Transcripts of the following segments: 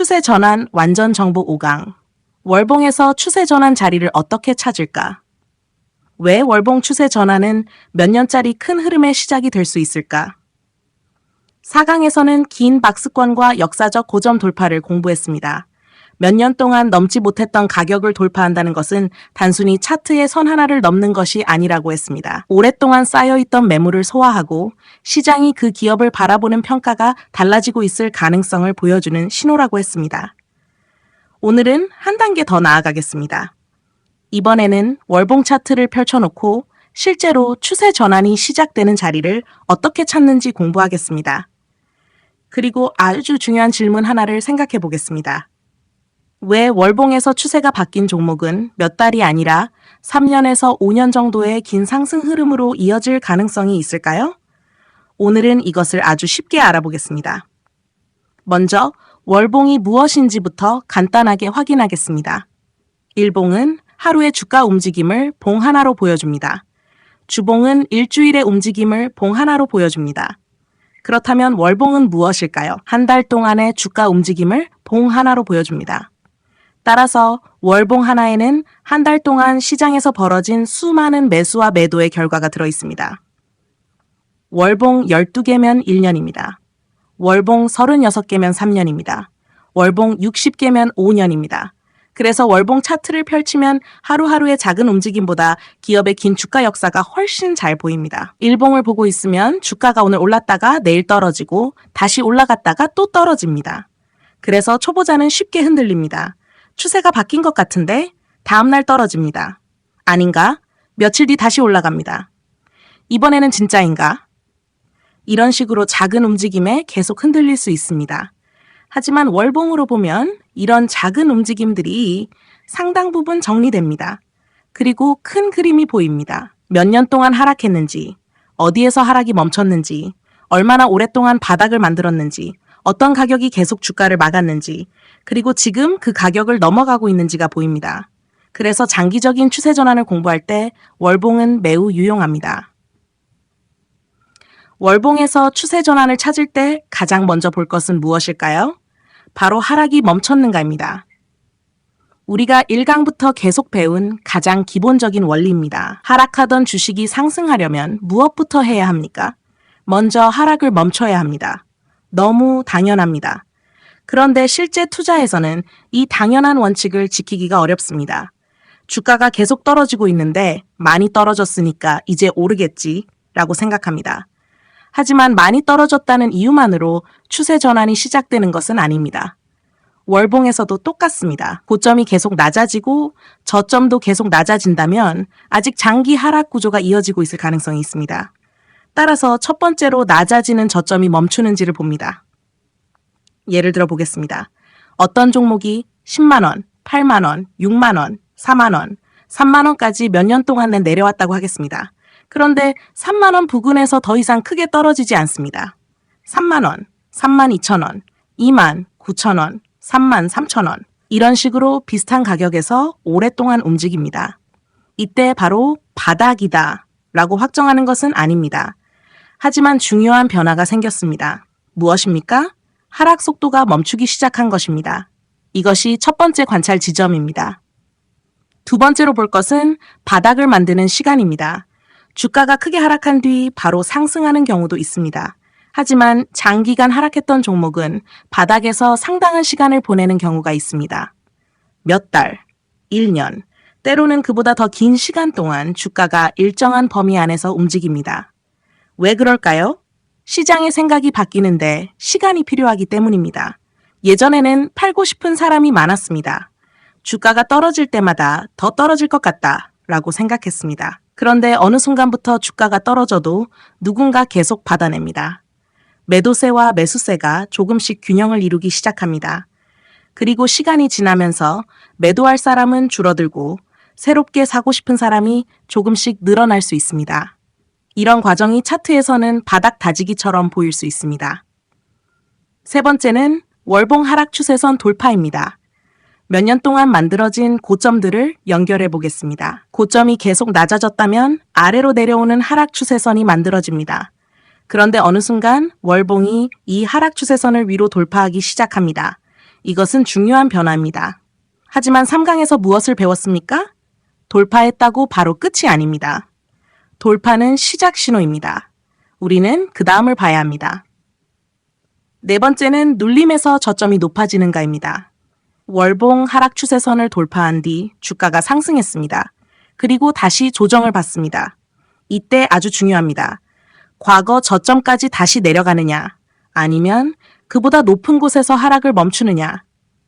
추세 전환 완전 정보 5강. 월봉에서 추세 전환 자리를 어떻게 찾을까? 왜 월봉 추세 전환은 몇 년짜리 큰 흐름의 시작이 될 수 있을까? 4강에서는 긴 박스권과 역사적 고점 돌파를 공부했습니다. 몇 년 동안 넘지 못했던 가격을 돌파한다는 것은 단순히 차트의 선 하나를 넘는 것이 아니라고 했습니다. 오랫동안 쌓여있던 매물을 소화하고 시장이 그 기업을 바라보는 평가가 달라지고 있을 가능성을 보여주는 신호라고 했습니다. 오늘은 한 단계 더 나아가겠습니다. 이번에는 월봉 차트를 펼쳐놓고 실제로 추세 전환이 시작되는 자리를 어떻게 찾는지 공부하겠습니다. 그리고 아주 중요한 질문 하나를 생각해 보겠습니다. 왜 월봉에서 추세가 바뀐 종목은 몇 달이 아니라 3년에서 5년 정도의 긴 상승 흐름으로 이어질 가능성이 있을까요? 오늘은 이것을 아주 쉽게 알아보겠습니다. 먼저 월봉이 무엇인지부터 간단하게 확인하겠습니다. 일봉은 하루의 주가 움직임을 봉 하나로 보여줍니다. 주봉은 일주일의 움직임을 봉 하나로 보여줍니다. 그렇다면 월봉은 무엇일까요? 한 달 동안의 주가 움직임을 봉 하나로 보여줍니다. 따라서 월봉 하나에는 한 달 동안 시장에서 벌어진 수많은 매수와 매도의 결과가 들어있습니다. 월봉 12개면 1년입니다. 월봉 36개면 3년입니다. 월봉 60개면 5년입니다. 그래서 월봉 차트를 펼치면 하루하루의 작은 움직임보다 기업의 긴 주가 역사가 훨씬 잘 보입니다. 일봉을 보고 있으면 주가가 오늘 올랐다가 내일 떨어지고 다시 올라갔다가 또 떨어집니다. 그래서 초보자는 쉽게 흔들립니다. 추세가 바뀐 것 같은데 다음날 떨어집니다. 아닌가? 며칠 뒤 다시 올라갑니다. 이번에는 진짜인가? 이런 식으로 작은 움직임에 계속 흔들릴 수 있습니다. 하지만 월봉으로 보면 이런 작은 움직임들이 상당 부분 정리됩니다. 그리고 큰 그림이 보입니다. 몇 년 동안 하락했는지, 어디에서 하락이 멈췄는지, 얼마나 오랫동안 바닥을 만들었는지, 어떤 가격이 계속 주가를 막았는지, 그리고 지금 그 가격을 넘어가고 있는지가 보입니다. 그래서 장기적인 추세 전환을 공부할 때 월봉은 매우 유용합니다. 월봉에서 추세 전환을 찾을 때 가장 먼저 볼 것은 무엇일까요? 바로 하락이 멈췄는가입니다. 우리가 1강부터 계속 배운 가장 기본적인 원리입니다. 하락하던 주식이 상승하려면 무엇부터 해야 합니까? 먼저 하락을 멈춰야 합니다. 너무 당연합니다. 그런데 실제 투자에서는 이 당연한 원칙을 지키기가 어렵습니다. 주가가 계속 떨어지고 있는데 많이 떨어졌으니까 이제 오르겠지 라고 생각합니다. 하지만 많이 떨어졌다는 이유만으로 추세 전환이 시작되는 것은 아닙니다. 월봉에서도 똑같습니다. 고점이 계속 낮아지고 저점도 계속 낮아진다면 아직 장기 하락 구조가 이어지고 있을 가능성이 있습니다. 따라서 첫 번째로 낮아지는 저점이 멈추는지를 봅니다. 예를 들어 보겠습니다. 어떤 종목이 10만원, 8만원, 6만원, 4만원, 3만원까지 몇 년 동안 내려왔다고 하겠습니다. 그런데 3만원 부근에서 더 이상 크게 떨어지지 않습니다. 3만원, 3만 2천원, 2만 9천원, 3만 3천원 이런 식으로 비슷한 가격에서 오랫동안 움직입니다. 이때 바로 바닥이다 라고 확정하는 것은 아닙니다. 하지만 중요한 변화가 생겼습니다. 무엇입니까? 하락 속도가 멈추기 시작한 것입니다. 이것이 첫 번째 관찰 지점입니다. 두 번째로 볼 것은 바닥을 만드는 시간입니다. 주가가 크게 하락한 뒤 바로 상승하는 경우도 있습니다. 하지만 장기간 하락했던 종목은 바닥에서 상당한 시간을 보내는 경우가 있습니다. 몇 달, 1년, 때로는 그보다 더 긴 시간 동안 주가가 일정한 범위 안에서 움직입니다. 왜 그럴까요? 시장의 생각이 바뀌는데 시간이 필요하기 때문입니다. 예전에는 팔고 싶은 사람이 많았습니다. 주가가 떨어질 때마다 더 떨어질 것 같다 라고 생각했습니다. 그런데 어느 순간부터 주가가 떨어져도 누군가 계속 받아냅니다. 매도세와 매수세가 조금씩 균형을 이루기 시작합니다. 그리고 시간이 지나면서 매도할 사람은 줄어들고 새롭게 사고 싶은 사람이 조금씩 늘어날 수 있습니다. 이런 과정이 차트에서는 바닥 다지기처럼 보일 수 있습니다. 세 번째는 월봉 하락 추세선 돌파입니다. 몇 년 동안 만들어진 고점들을 연결해 보겠습니다. 고점이 계속 낮아졌다면 아래로 내려오는 하락 추세선이 만들어집니다. 그런데 어느 순간 월봉이 이 하락 추세선을 위로 돌파하기 시작합니다. 이것은 중요한 변화입니다. 하지만 3강에서 무엇을 배웠습니까? 돌파했다고 바로 끝이 아닙니다. 돌파는 시작 신호입니다. 우리는 그 다음을 봐야 합니다. 네 번째는 눌림에서 저점이 높아지는가입니다. 월봉 하락 추세선을 돌파한 뒤 주가가 상승했습니다. 그리고 다시 조정을 받습니다. 이때 아주 중요합니다. 과거 저점까지 다시 내려가느냐, 아니면 그보다 높은 곳에서 하락을 멈추느냐.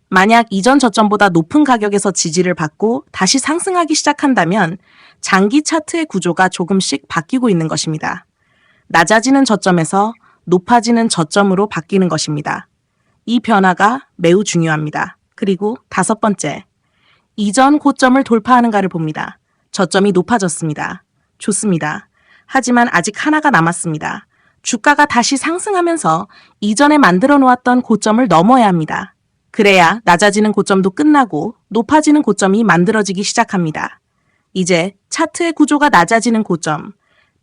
만약 이전 저점보다 높은 가격에서 지지를 받고 다시 상승하기 시작한다면 장기 차트의 구조가 조금씩 바뀌고 있는 것입니다. 낮아지는 저점에서 높아지는 저점으로 바뀌는 것입니다. 이 변화가 매우 중요합니다. 그리고 다섯 번째, 이전 고점을 돌파하는가를 봅니다. 저점이 높아졌습니다. 좋습니다. 하지만 아직 하나가 남았습니다. 주가가 다시 상승하면서 이전에 만들어 놓았던 고점을 넘어야 합니다. 그래야 낮아지는 고점도 끝나고 높아지는 고점이 만들어지기 시작합니다. 이제 차트의 구조가 낮아지는 고점,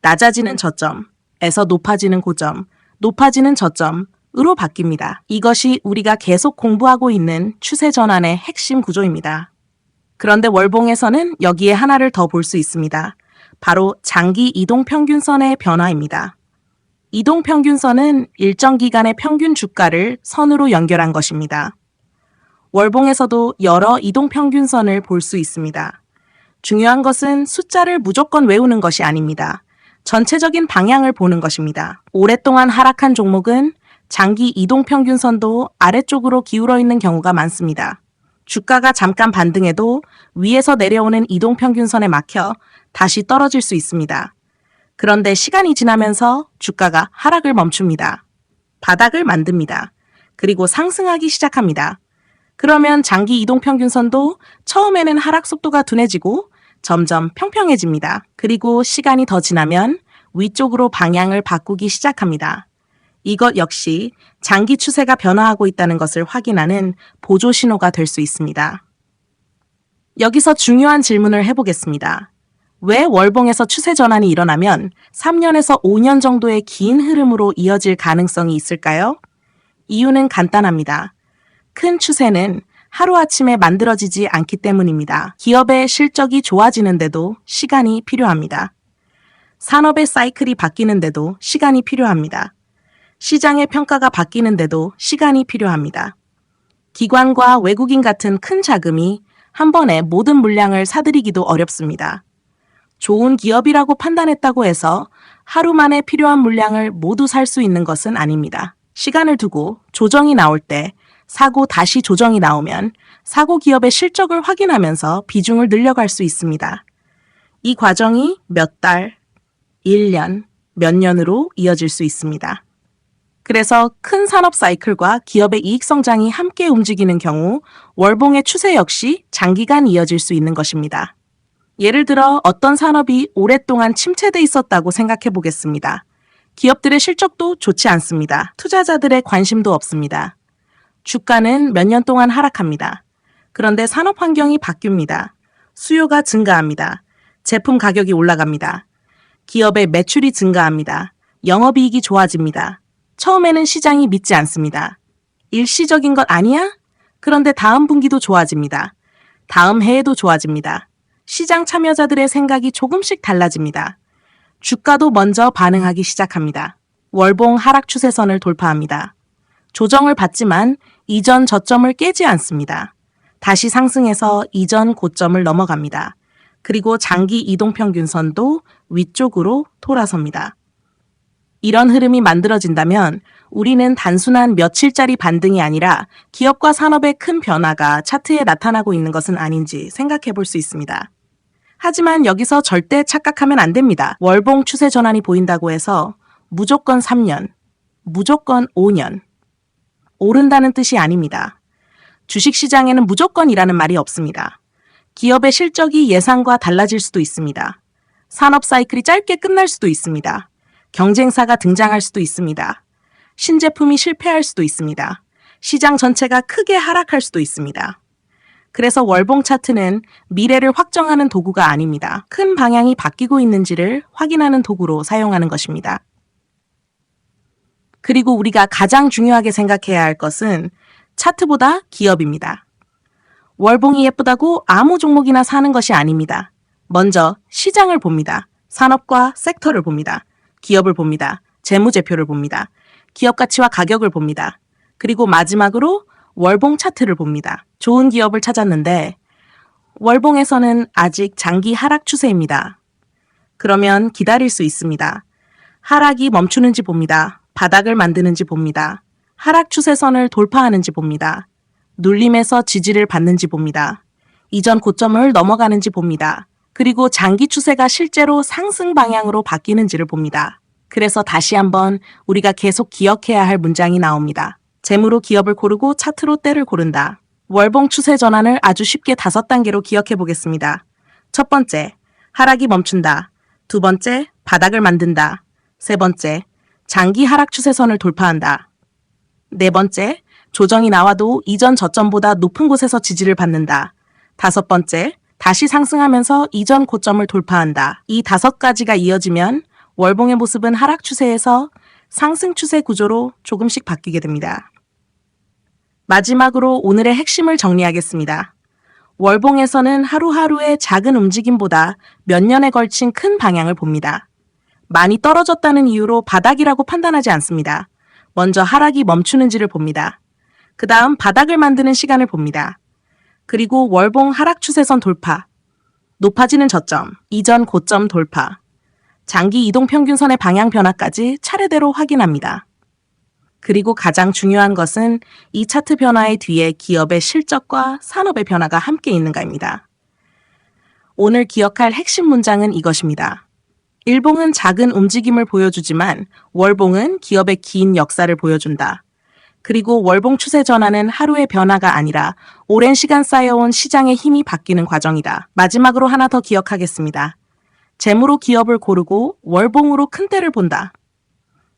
낮아지는 저점에서 높아지는 고점, 높아지는 저점으로 바뀝니다. 이것이 우리가 계속 공부하고 있는 추세 전환의 핵심 구조입니다. 그런데 월봉에서는 여기에 하나를 더 볼 수 있습니다. 바로 장기 이동평균선의 변화입니다. 이동평균선은 일정 기간의 평균 주가를 선으로 연결한 것입니다. 월봉에서도 여러 이동평균선을 볼 수 있습니다. 중요한 것은 숫자를 무조건 외우는 것이 아닙니다. 전체적인 방향을 보는 것입니다. 오랫동안 하락한 종목은 장기 이동평균선도 아래쪽으로 기울어 있는 경우가 많습니다. 주가가 잠깐 반등해도 위에서 내려오는 이동평균선에 막혀 다시 떨어질 수 있습니다. 그런데 시간이 지나면서 주가가 하락을 멈춥니다. 바닥을 만듭니다. 그리고 상승하기 시작합니다. 그러면 장기 이동평균선도 처음에는 하락 속도가 둔해지고 점점 평평해집니다. 그리고 시간이 더 지나면 위쪽으로 방향을 바꾸기 시작합니다. 이것 역시 장기 추세가 변화하고 있다는 것을 확인하는 보조 신호가 될 수 있습니다. 여기서 중요한 질문을 해보겠습니다. 왜 월봉에서 추세 전환이 일어나면 3년에서 5년 정도의 긴 흐름으로 이어질 가능성이 있을까요? 이유는 간단합니다. 큰 추세는 하루아침에 만들어지지 않기 때문입니다. 기업의 실적이 좋아지는데도 시간이 필요합니다. 산업의 사이클이 바뀌는데도 시간이 필요합니다. 시장의 평가가 바뀌는데도 시간이 필요합니다. 기관과 외국인 같은 큰 자금이 한 번에 모든 물량을 사들이기도 어렵습니다. 좋은 기업이라고 판단했다고 해서 하루 만에 필요한 물량을 모두 살 수 있는 것은 아닙니다. 시간을 두고 조정이 나올 때 사고 다시 조정이 나오면 사고 기업의 실적을 확인하면서 비중을 늘려갈 수 있습니다. 이 과정이 몇 달, 1년, 몇 년으로 이어질 수 있습니다. 그래서 큰 산업 사이클과 기업의 이익 성장이 함께 움직이는 경우 월봉의 추세 역시 장기간 이어질 수 있는 것입니다. 예를 들어 어떤 산업이 오랫동안 침체돼 있었다고 생각해 보겠습니다. 기업들의 실적도 좋지 않습니다. 투자자들의 관심도 없습니다. 주가는 몇 년 동안 하락합니다. 그런데 산업 환경이 바뀝니다. 수요가 증가합니다. 제품 가격이 올라갑니다. 기업의 매출이 증가합니다. 영업이익이 좋아집니다. 처음에는 시장이 믿지 않습니다. 일시적인 것 아니야? 그런데 다음 분기도 좋아집니다. 다음 해에도 좋아집니다. 시장 참여자들의 생각이 조금씩 달라집니다. 주가도 먼저 반응하기 시작합니다. 월봉 하락 추세선을 돌파합니다. 조정을 받지만 이전 저점을 깨지 않습니다. 다시 상승해서 이전 고점을 넘어갑니다. 그리고 장기 이동평균선도 위쪽으로 돌아섭니다. 이런 흐름이 만들어진다면 우리는 단순한 며칠짜리 반등이 아니라 기업과 산업의 큰 변화가 차트에 나타나고 있는 것은 아닌지 생각해 볼 수 있습니다. 하지만 여기서 절대 착각하면 안 됩니다. 월봉 추세 전환이 보인다고 해서 무조건 3년, 무조건 5년, 오른다는 뜻이 아닙니다. 주식시장에는 무조건이라는 말이 없습니다. 기업의 실적이 예상과 달라질 수도 있습니다. 산업 사이클이 짧게 끝날 수도 있습니다. 경쟁사가 등장할 수도 있습니다. 신제품이 실패할 수도 있습니다. 시장 전체가 크게 하락할 수도 있습니다. 그래서 월봉 차트는 미래를 확정하는 도구가 아닙니다. 큰 방향이 바뀌고 있는지를 확인하는 도구로 사용하는 것입니다. 그리고 우리가 가장 중요하게 생각해야 할 것은 차트보다 기업입니다. 월봉이 예쁘다고 아무 종목이나 사는 것이 아닙니다. 먼저 시장을 봅니다. 산업과 섹터를 봅니다. 기업을 봅니다. 재무제표를 봅니다. 기업 가치와 가격을 봅니다. 그리고 마지막으로 월봉 차트를 봅니다. 좋은 기업을 찾았는데 월봉에서는 아직 장기 하락 추세입니다. 그러면 기다릴 수 있습니다. 하락이 멈추는지 봅니다. 바닥을 만드는지 봅니다. 하락 추세선을 돌파하는지 봅니다. 눌림에서 지지를 받는지 봅니다. 이전 고점을 넘어가는지 봅니다. 그리고 장기 추세가 실제로 상승 방향으로 바뀌는지를 봅니다. 그래서 다시 한번 우리가 계속 기억해야 할 문장이 나옵니다. 재무로 기업을 고르고 차트로 때를 고른다. 월봉 추세 전환을 아주 쉽게 5단계로 기억해 보겠습니다. 첫 번째, 하락이 멈춘다. 두 번째, 바닥을 만든다. 세 번째, 장기 하락 추세선을 돌파한다. 네 번째, 조정이 나와도 이전 저점보다 높은 곳에서 지지를 받는다. 다섯 번째, 다시 상승하면서 이전 고점을 돌파한다. 이 5가지가 이어지면 월봉의 모습은 하락 추세에서 상승 추세 구조로 조금씩 바뀌게 됩니다. 마지막으로 오늘의 핵심을 정리하겠습니다. 월봉에서는 하루하루의 작은 움직임보다 몇 년에 걸친 큰 방향을 봅니다. 많이 떨어졌다는 이유로 바닥이라고 판단하지 않습니다. 먼저 하락이 멈추는지를 봅니다. 그 다음 바닥을 만드는 시간을 봅니다. 그리고 월봉 하락 추세선 돌파, 높아지는 저점, 이전 고점 돌파, 장기 이동평균선의 방향 변화까지 차례대로 확인합니다. 그리고 가장 중요한 것은 이 차트 변화의 뒤에 기업의 실적과 산업의 변화가 함께 있는가입니다. 오늘 기억할 핵심 문장은 이것입니다. 일봉은 작은 움직임을 보여주지만 월봉은 기업의 긴 역사를 보여준다. 그리고 월봉 추세 전환은 하루의 변화가 아니라 오랜 시간 쌓여온 시장의 힘이 바뀌는 과정이다. 마지막으로 하나 더 기억하겠습니다. 재무로 기업을 고르고 월봉으로 큰 때를 본다.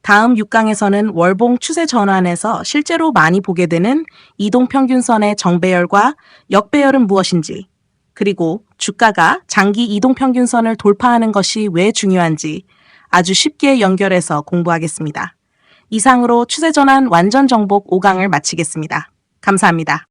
다음 6강에서는 월봉 추세 전환에서 실제로 많이 보게 되는 이동평균선의 정배열과 역배열은 무엇인지, 그리고 주가가 장기 이동평균선을 돌파하는 것이 왜 중요한지 아주 쉽게 연결해서 공부하겠습니다. 이상으로 추세전환 완전 정복 5강을 마치겠습니다. 감사합니다.